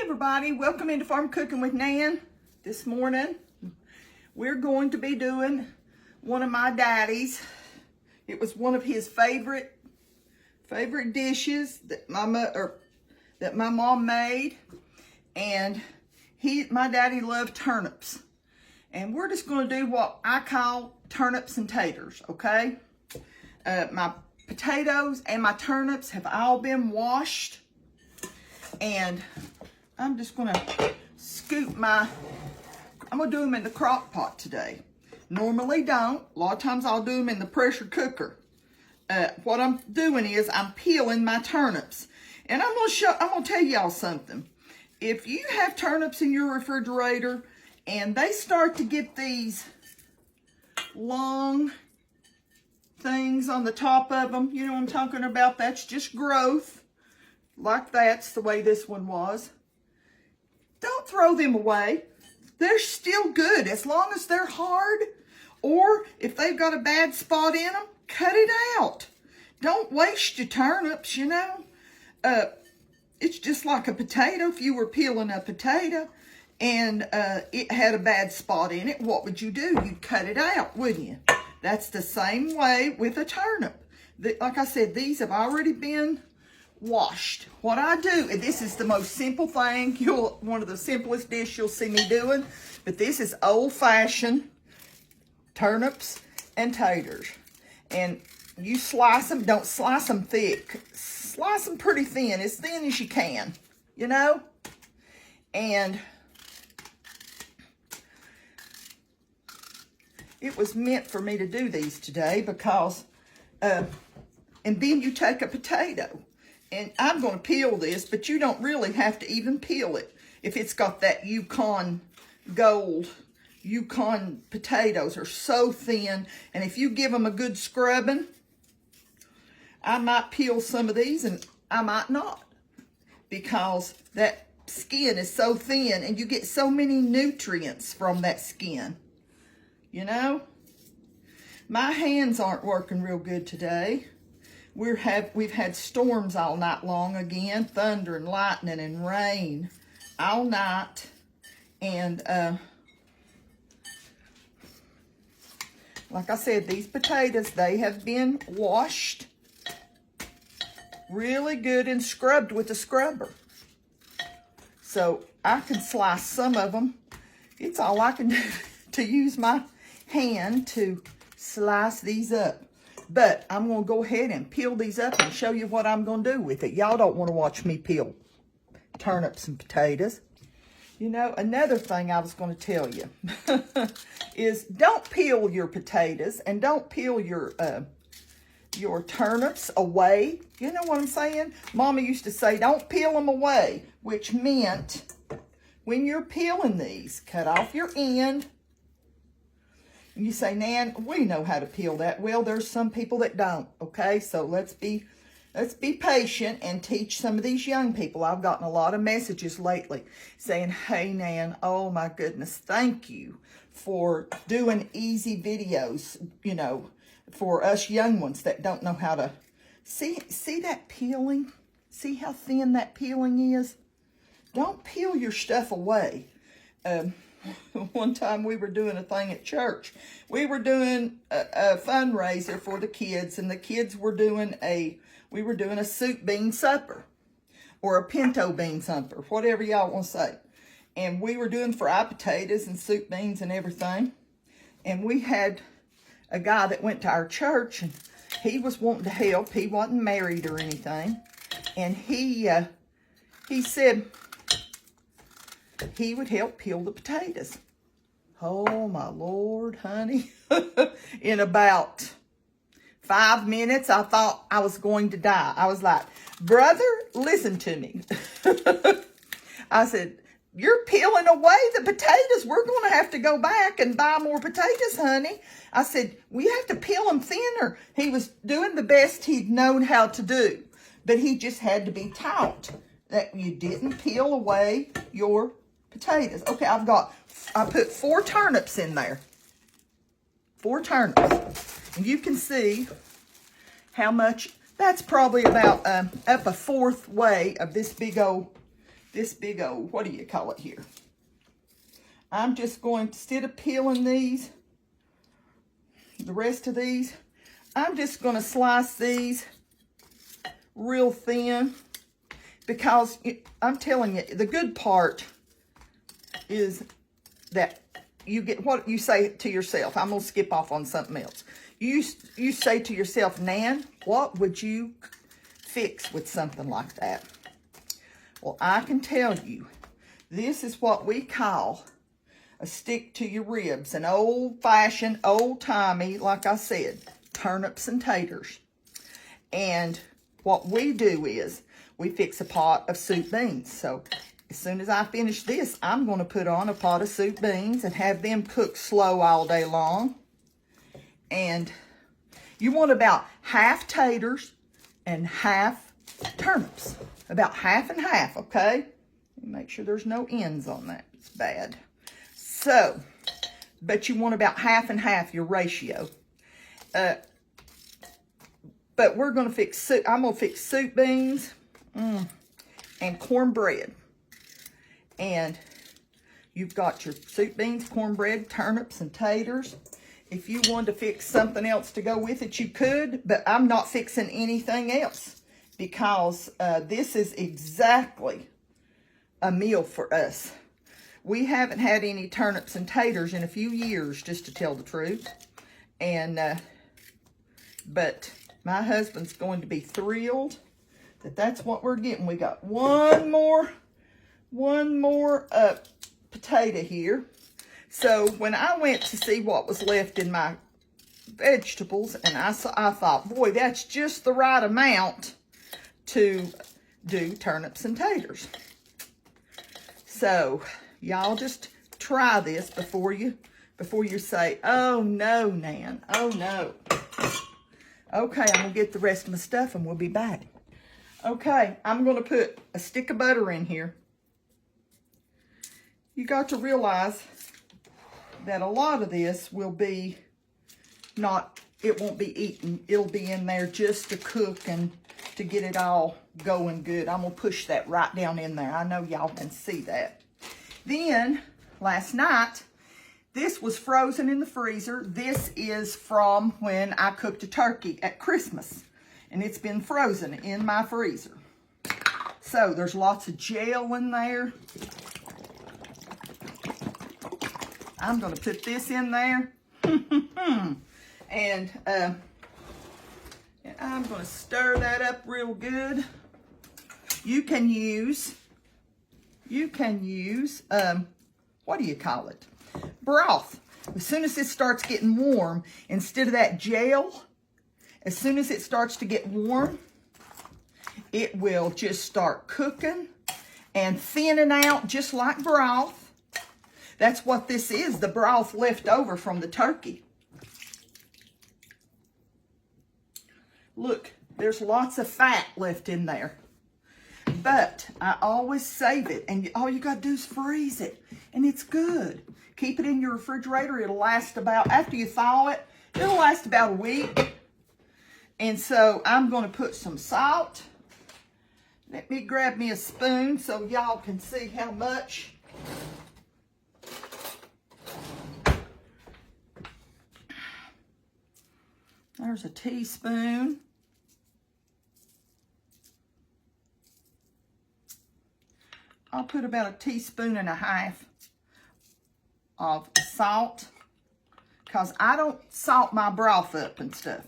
Everybody, welcome into Farm Cooking with Nan. This morning we're going to be doing one of my daddy's. It was one of his favorite dishes that my mom made, and my daddy loved turnips, and we're just going to do what I call turnips and taters. Okay, my potatoes and my turnips have all been washed, and I'm just going to scoop I'm going to do them in the crock pot today. Normally don't. A lot of times I'll do them in the pressure cooker. What I'm doing is I'm peeling my turnips. And I'm going to tell y'all something. If you have turnips in your refrigerator and they start to get these long things on the top of them, you know what I'm talking about? That's just growth. Like that's the way this one was. Don't throw them away. They're still good as long as they're hard, or if they've got a bad spot in them, cut it out. Don't waste your turnips, you know. It's just like a potato. If you were peeling a potato and it had a bad spot in it, what would you do? You'd cut it out, wouldn't you? That's the same way with a turnip. Like I said, these have already been washed. What I do, and this is the most simple thing, one of the simplest dishes you'll see me doing, but this is old-fashioned turnips and taters. And you slice them, don't slice them thick. Slice them pretty thin as you can, you know? And it was meant for me to do these today because, and then you take a potato. And I'm going to peel this, but you don't really have to even peel it. If it's got that Yukon Gold, Yukon potatoes are so thin. And if you give them a good scrubbing, I might peel some of these and I might not. Because that skin is so thin and you get so many nutrients from that skin. You know? My hands aren't working real good today. We've had storms all night long again, thunder and lightning and rain all night. And like I said, these potatoes, they have been washed really good and scrubbed with a scrubber. So I can slice some of them. It's all I can do to use my hand to slice these up. But I'm going to go ahead and peel these up and show you what I'm going to do with it. Y'all don't want to watch me peel turnips and potatoes. You know, another thing I was going to tell you is don't peel your potatoes and don't peel your turnips away. You know what I'm saying? Mama used to say, don't peel them away, which meant when you're peeling these, cut off your end. And you say, Nan, we know how to peel that. Well, there's some people that don't, okay? So let's be patient and teach some of these young people. I've gotten a lot of messages lately saying, hey, Nan, oh my goodness, thank you for doing easy videos, you know, for us young ones that don't know how to. See that peeling? See how thin that peeling is? Don't peel your stuff away. One time we were doing a thing at church. We were doing a fundraiser for the kids, and the kids were doing we were doing a soup bean supper or a pinto bean supper, whatever y'all want to say. And we were doing fried potatoes and soup beans and everything. And we had a guy that went to our church, and he was wanting to help. He wasn't married or anything. And he said he would help peel the potatoes. Oh, my Lord, honey. In about 5 minutes, I thought I was going to die. I was like, brother, listen to me. I said, you're peeling away the potatoes. We're going to have to go back and buy more potatoes, honey. I said, we have to peel them thinner. He was doing the best he'd known how to do. But he just had to be taught that you didn't peel away your potatoes. Okay, I put 4 turnips in there. 4 turnips. And you can see how much, that's probably about up a 1/4 way of this big old this big old, what do you call it here? I'm just going, instead of peeling these, the rest of these, I'm just going to slice these real thin, because I'm telling you, the good part is that you get what you say to yourself. I'm going to skip off on something else. You say to yourself, Nan, what would you fix with something like that? Well, I can tell you, this is what we call a stick to your ribs, an old-fashioned, old-timey, like I said, turnips and taters. And what we do is we fix a pot of soup beans. So as soon as I finish this, I'm going to put on a pot of soup beans and have them cook slow all day long. And you want about half taters and half turnips. About half and half, okay? Make sure there's no ends on that. It's bad. So, but you want about half and half, your ratio. But we're going to fix soup. I'm going to fix soup beans and cornbread. And you've got your soup beans, cornbread, turnips, and taters. If you wanted to fix something else to go with it, you could. But I'm not fixing anything else, because this is exactly a meal for us. We haven't had any turnips and taters in a few years, just to tell the truth. And, but my husband's going to be thrilled that that's what we're getting. We got one more potato here. So when I went to see what was left in my vegetables, and I thought, boy, that's just the right amount to do turnips and taters. So y'all just try this before you say, oh no, Nan, oh no. Okay, I'm gonna get the rest of my stuff and we'll be back. Okay, I'm gonna put a stick of butter in here. You got to realize that a lot of this will be it won't be eaten. It'll be in there just to cook and to get it all going good. I'm gonna push that right down in there. I know y'all can see that. Then, last night, this was frozen in the freezer. This is from when I cooked a turkey at Christmas. And it's been frozen in my freezer. So, there's lots of gel in there. I'm going to put this in there. And I'm going to stir that up real good. You can use, what do you call it? Broth. As soon as it starts getting warm, instead of that gel, as soon as it starts to get warm, it will just start cooking and thinning out just like broth. That's what this is, the broth left over from the turkey. Look, there's lots of fat left in there. But I always save it, and all you got to do is freeze it, and it's good. Keep it in your refrigerator. It'll last about, after you thaw it, it'll last about a week. And so I'm going to put some salt. Let me grab me a spoon so y'all can see how much. There's a teaspoon. I'll put about a teaspoon and a half of salt, because I don't salt my broth up and stuff.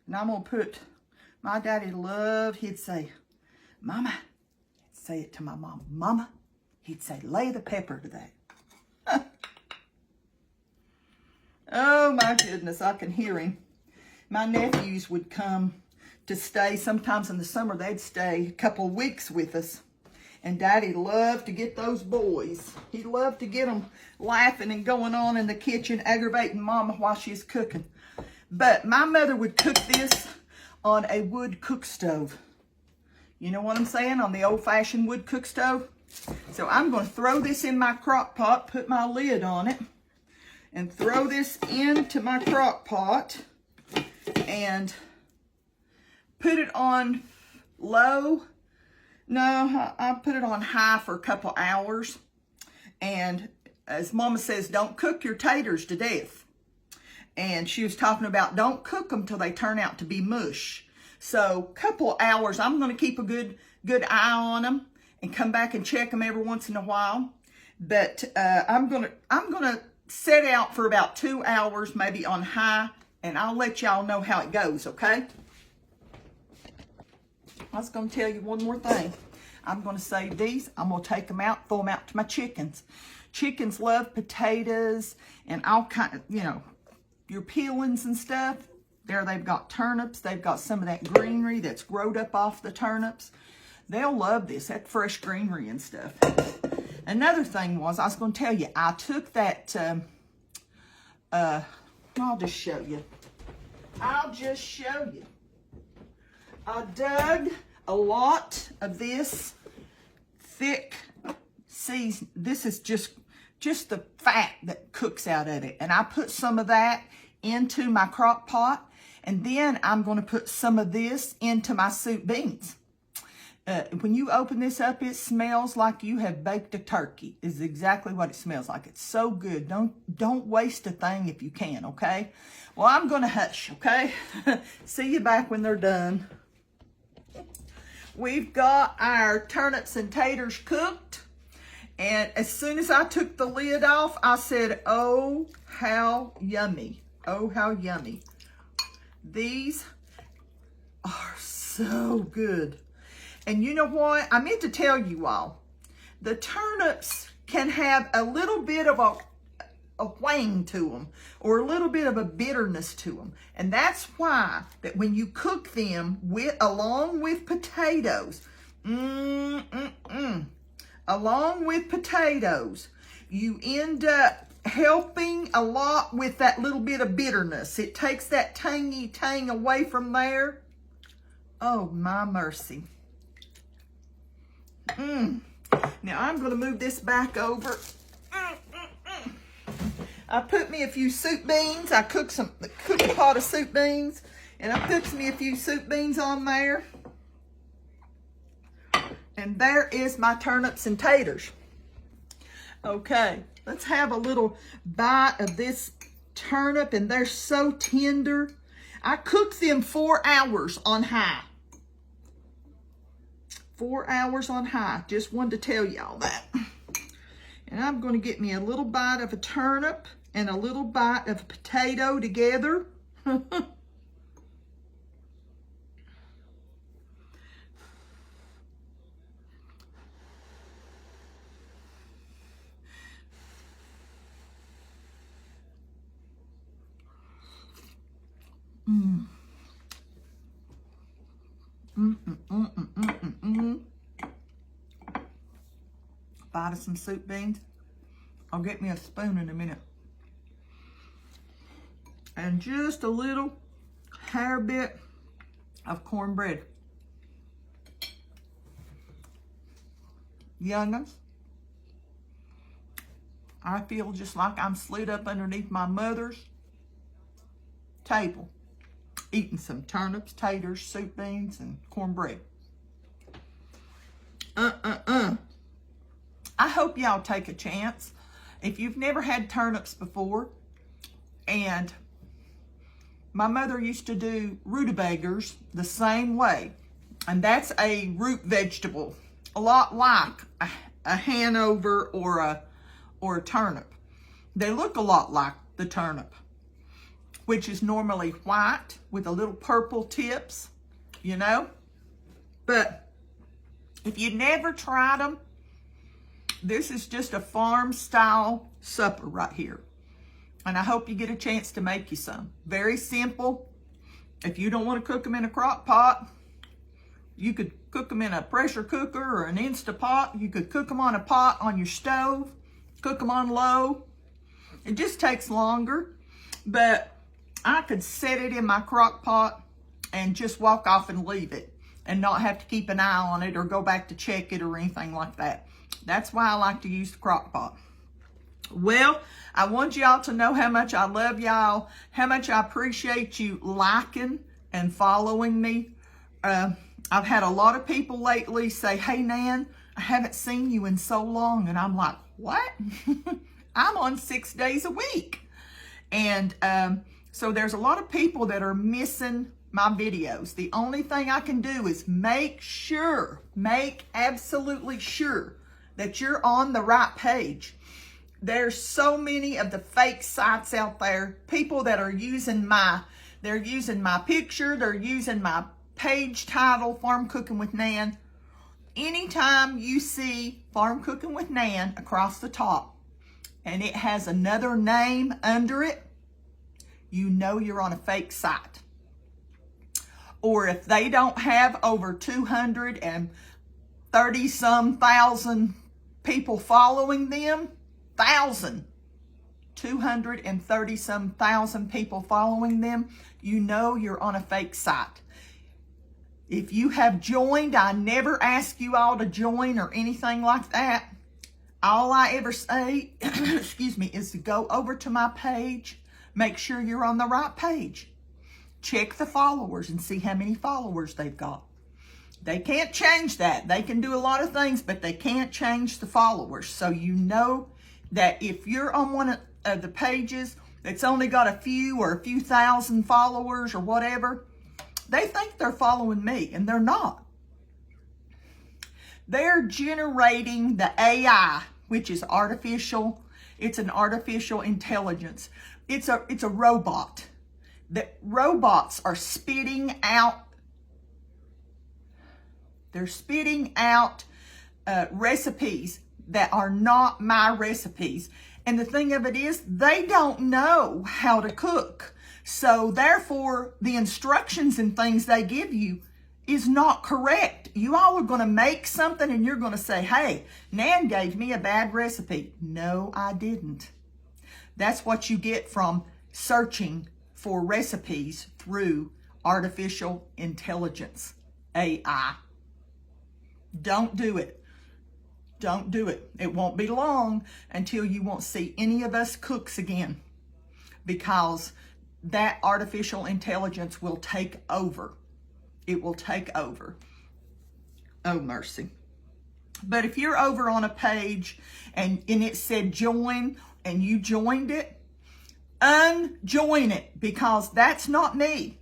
And I'm going to put, my daddy loved, he'd say, Mama, he'd say it to my mom, Mama, he'd say, lay the pepper to that. Oh my goodness, I can hear him. My nephews would come to stay, sometimes in the summer, they'd stay a couple of weeks with us. And Daddy loved to get those boys. He loved to get them laughing and going on in the kitchen, aggravating Mama while she's cooking. But my mother would cook this on a wood cook stove. You know what I'm saying? On the old-fashioned wood cook stove. So I'm going to throw this in my crock pot, put my lid on it, and throw this into my crock pot and put it on low. No, I put it on high for a couple hours. And as Mama says, don't cook your taters to death. And she was talking about don't cook them till they turn out to be mush. So couple hours, I'm going to keep a good eye on them and come back and check them every once in a while. But I'm gonna set out for about 2 hours, maybe on high, and I'll let y'all know how it goes, okay? I was gonna tell you one more thing. I'm gonna save these. I'm gonna take them out, throw them out to my chickens. Chickens love potatoes and all kind of, you know, your peelings and stuff. There they've got turnips. They've got some of that greenery that's growed up off the turnips. They'll love this, that fresh greenery and stuff. Another thing was, I was going to tell you, I took that, I'll just show you. I dug a lot of this thick season. This is just the fat that cooks out of it. And I put some of that into my crock pot. And then I'm going to put some of this into my soup beans. When you open this up, it smells like you have baked a turkey. Is exactly what it smells like. It's so good. Don't waste a thing if you can, okay? Well, I'm going to hush, okay? See you back when they're done. We've got our turnips and taters cooked. And as soon as I took the lid off, I said, oh, how yummy. Oh, how yummy. These are so good. And you know what? I meant to tell you all, the turnips can have a little bit of a wang to them, or a little bit of a bitterness to them. And that's why that when you cook them along with potatoes, along with potatoes, you end up helping a lot with that little bit of bitterness. It takes that tangy tang away from there. Oh, my mercy. Now I'm going to move this back over. I put me a few soup beans. I cooked a pot of soup beans, and I put me a few soup beans on there. And there is my turnips and taters. Okay, let's have a little bite of this turnip, and they're so tender. I cooked them 4 hours on high. 4 hours on high. Just wanted to tell y'all that. And I'm going to get me a little bite of a turnip and a little bite of a potato together. Bite of some soup beans. I'll get me a spoon in a minute. And just a little hair bit of cornbread. Young'uns, I feel just like I'm slid up underneath my mother's table, eating some turnips, taters, soup beans, and cornbread. I hope y'all take a chance. If you've never had turnips before, and my mother used to do rutabagas the same way, and that's a root vegetable, a lot like a Hanover or a turnip. They look a lot like the turnip, which is normally white with a little purple tips, you know. But if you never tried them, this is just a farm style supper right here. And I hope you get a chance to make you some. Very simple. If you don't want to cook them in a crock pot, you could cook them in a pressure cooker or an Instapot. You could cook them on a pot on your stove, cook them on low. It just takes longer, but I could set it in my crock pot and just walk off and leave it and not have to keep an eye on it or go back to check it or anything like that. That's why I like to use the crock pot. Well, I want y'all to know how much I love y'all, how much I appreciate you liking and following me. I've had a lot of people lately say, hey, Nan, I haven't seen you in so long. And I'm like, what? I'm on 6 days a week. And so there's a lot of people that are missing my videos. The only thing I can do is make absolutely sure that you're on the right page. There's so many of the fake sites out there, people that are using they're using my picture, they're using my page title, Farm Cooking with Nan. Anytime you see Farm Cooking with Nan across the top and it has another name under it, you know you're on a fake site. Or if they don't have over 230-some thousand people following them, 230-some thousand people following them, you know you're on a fake site. If you have joined, I never ask you all to join or anything like that. All I ever say, excuse me, is to go over to my page, make sure you're on the right page. Check the followers and see how many followers they've got. They can't change that. They can do a lot of things, but they can't change the followers. So you know that if you're on one of the pages that's only got a few or a few thousand followers or whatever, they think they're following me, and they're not. They're generating the AI, which is artificial. It's an artificial intelligence. It's a robot. The robots are spitting out. They're spitting out recipes that are not my recipes. And the thing of it is, they don't know how to cook. So therefore, the instructions and things they give you is not correct. You all are going to make something and you're going to say, hey, Nan gave me a bad recipe. No, I didn't. That's what you get from searching for recipes through artificial intelligence, AI. Don't do it. Don't do it. It won't be long until you won't see any of us cooks again, because that artificial intelligence will take over. It will take over. Oh, mercy. But if you're over on a page and it said join and you joined it, unjoin it, because that's not me.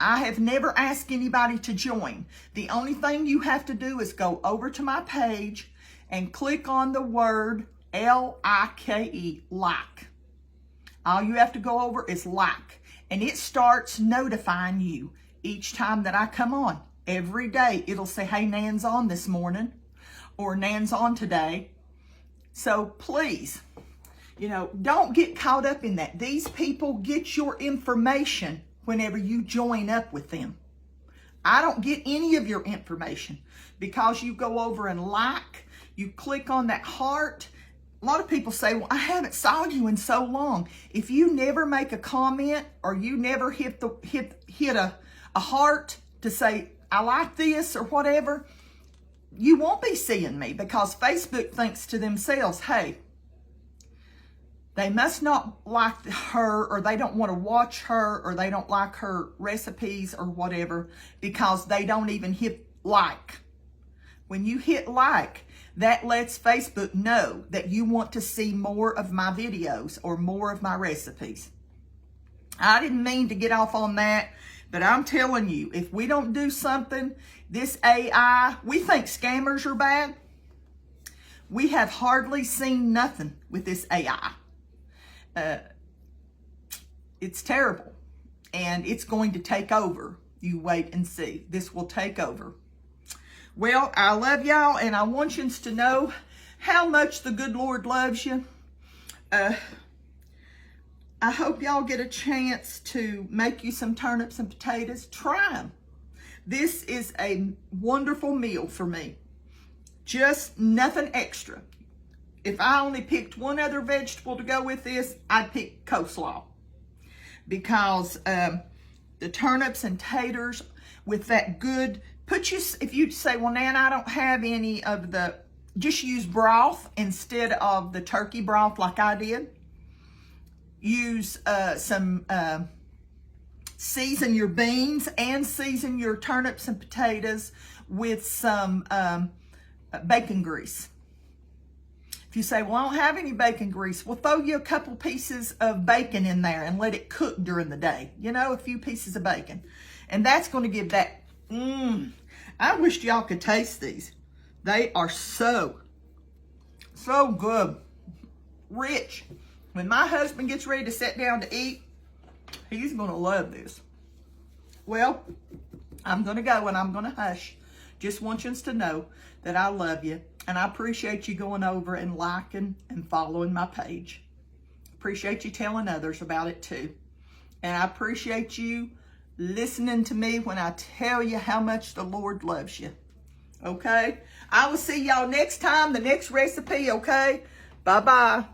I have never asked anybody to join. The only thing you have to do is go over to my page and click on the word L-I-K-E, like. All you have to go over is like. And it starts notifying you each time that I come on. Every day it'll say, hey, Nan's on this morning, or Nan's on today. So please, don't get caught up in that. These people get your information whenever you join up with them. I don't get any of your information because you go over and like, you click on that heart. A lot of people say, well, I haven't saw you in so long. If you never make a comment or you never hit a heart to say, I like this or whatever, you won't be seeing me, because Facebook thinks to themselves, hey, they must not like her, or they don't want to watch her, or they don't like her recipes or whatever, because they don't even hit like. When you hit like, that lets Facebook know that you want to see more of my videos or more of my recipes. I didn't mean to get off on that, but I'm telling you, if we don't do something, this AI, we think scammers are bad. We have hardly seen nothing with this AI. It's terrible, and it's going to take over. You wait and see. This will take over. Well, I love y'all, and I want you to know how much the good Lord loves you. I hope y'all get a chance to make you some turnips and potatoes. Try them. This is a wonderful meal for me. Just nothing extra. If I only picked one other vegetable to go with this, I'd pick coleslaw. Because the turnips and taters with that good, if you say, well, Nan, I don't have any of the, just use broth instead of the turkey broth like I did. Use some season your beans and season your turnips and potatoes with some bacon grease. If you say, well, I don't have any bacon grease, well, throw you a couple pieces of bacon in there and let it cook during the day. You know, a few pieces of bacon. And that's going to give that, I wish y'all could taste these. They are so good. Rich. When my husband gets ready to sit down to eat, he's going to love this. Well, I'm going to go and I'm going to hush. Just want you to know that I love you. And I appreciate you going over and liking and following my page. Appreciate you telling others about it too. And I appreciate you listening to me when I tell you how much the Lord loves you. Okay? I will see y'all next time, the next recipe, okay? Bye-bye.